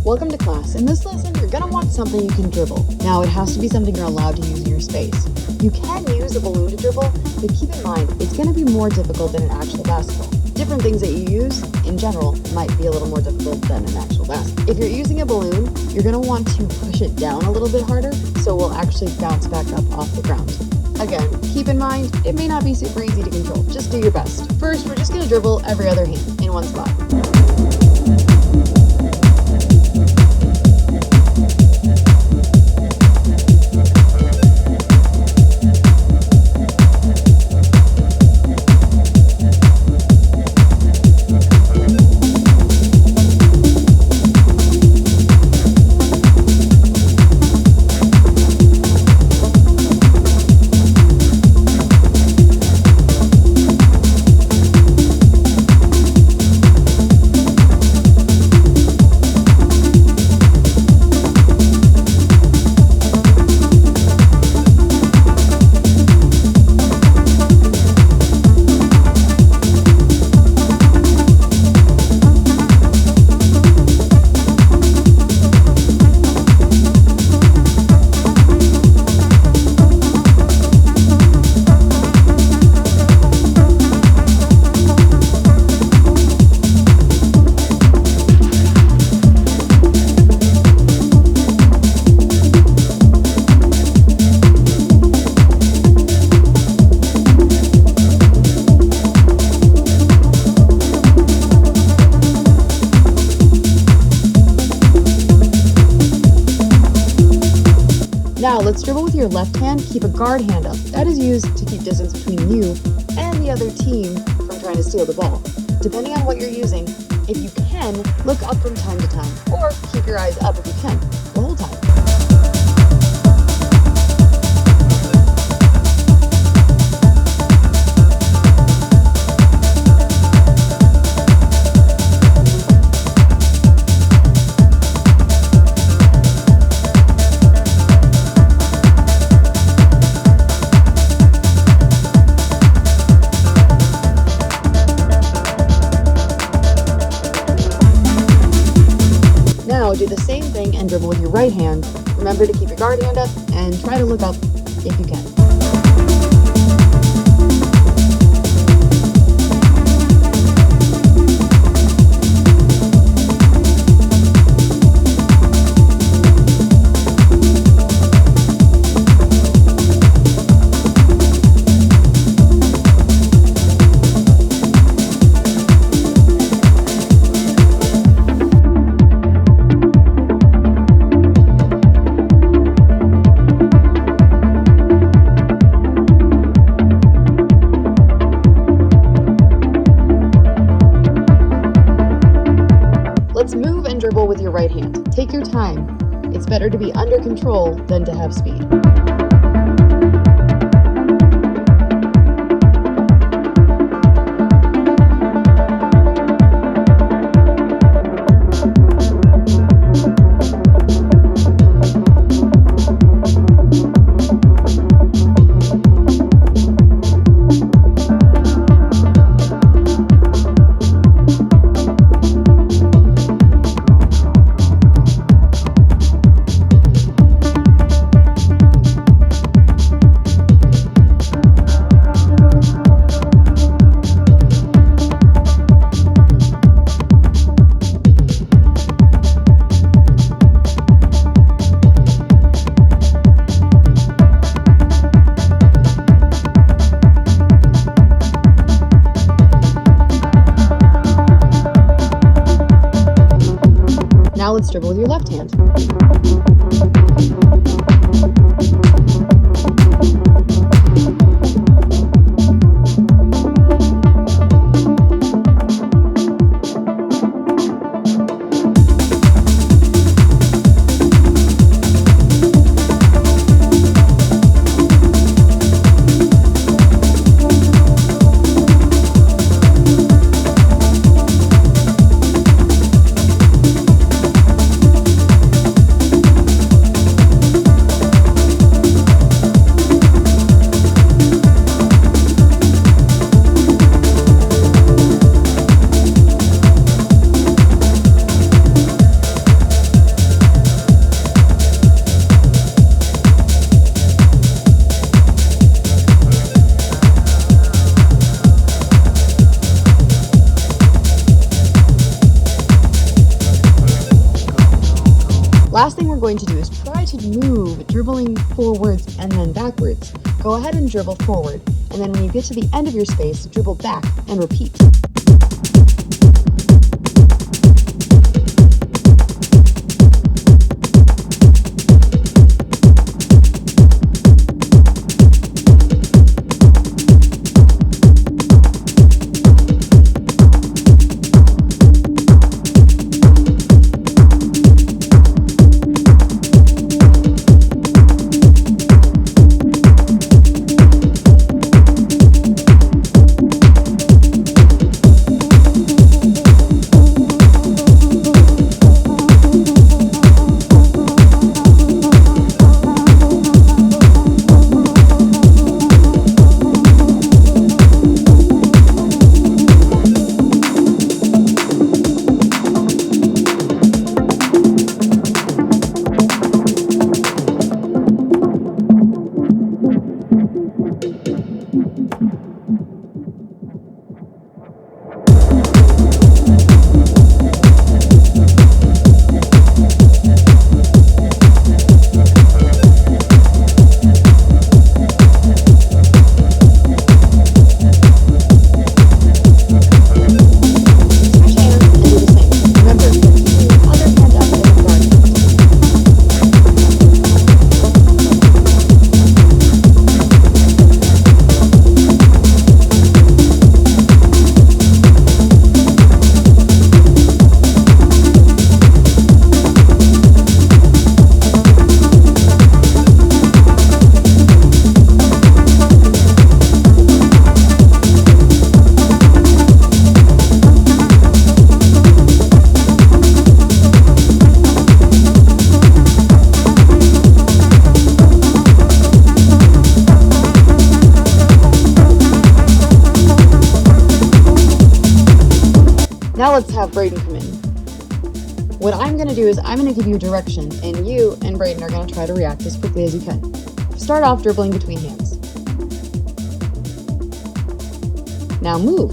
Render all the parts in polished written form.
Welcome to class. In this lesson, you're going to want something you can dribble. Now, it has to be something you're allowed to use in your space. You can use a balloon to dribble, but keep in mind, it's going to be more difficult than an actual basketball. Different things that you use, in general, might be a little more difficult than an actual basketball. If you're using a balloon, you're going to want to push it down a little bit harder, so it will actually bounce back up off the ground. Again, keep in mind, it may not be super easy to control. Just do your best. First, we're just going to dribble every other hand in one spot. Now, let's dribble with your left hand. Keep a guard hand up. That is used to keep distance between you and the other team from trying to steal the ball. Depending on what you're using, if you can, look up from time to time, or keep your eyes up if you can, the whole time. Now do the same thing and dribble with your right hand. Remember to keep your guard hand up and try to look up if you can. Let's move and dribble with your right hand. Take your time. It's better to be under control than to have speed. Now let's dribble with your left hand. Last thing we're going to do is try to move, dribbling forwards and then backwards. Go ahead and dribble forward, and then when you get to the end of your space, dribble back and repeat. Now let's have Braden come in. What I'm going to do is I'm going to give you a direction, and you and Braden are going to try to react as quickly as you can. Start off dribbling between hands. Now move.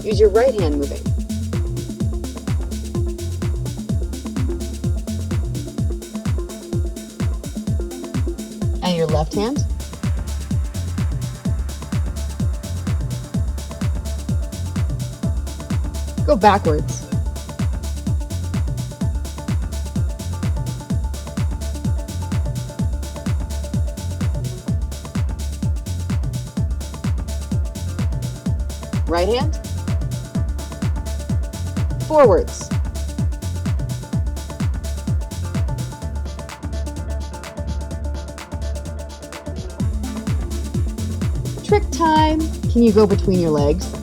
Use your right hand moving. And your left hand. Go backwards. Right hand. Forwards. Trick time. Can you go between your legs?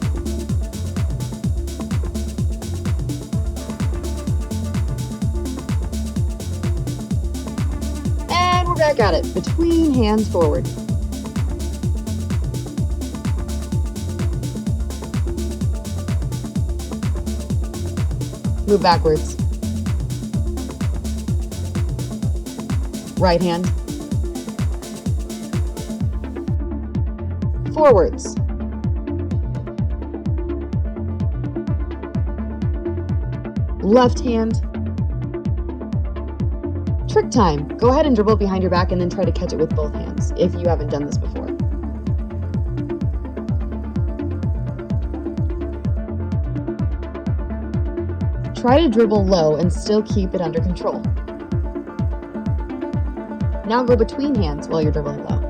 And we're back at it. Between hands forward. Move backwards. Right hand. Forwards. Left hand. Trick time. Go ahead and dribble behind your back and then try to catch it with both hands if you haven't done this before. Try to dribble low and still keep it under control. Now go between hands while you're dribbling low.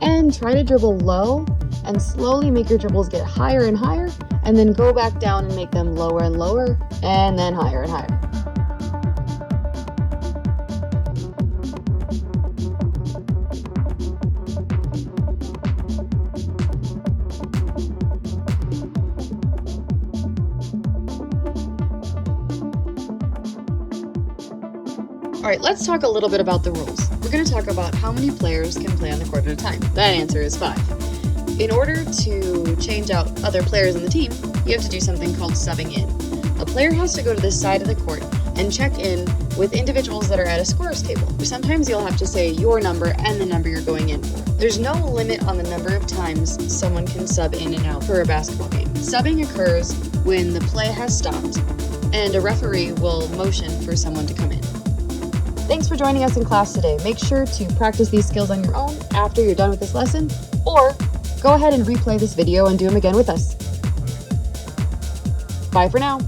And try to dribble low and slowly make your dribbles get higher and higher, and then go back down and make them lower and lower, and then higher and higher. All right, let's talk a little bit about the rules. We're going to talk about how many players can play on the court at a time. That answer is 5. In order to change out other players in the team, you have to do something called subbing in. A player has to go to this side of the court and check in with individuals that are at a scorer's table. Sometimes you'll have to say your number and the number you're going in for. There's no limit on the number of times someone can sub in and out for a basketball game. Subbing occurs when the play has stopped and a referee will motion for someone to come in. Thanks for joining us in class today. Make sure to practice these skills on your own after you're done with this lesson, or go ahead and replay this video and do them again with us. Bye for now.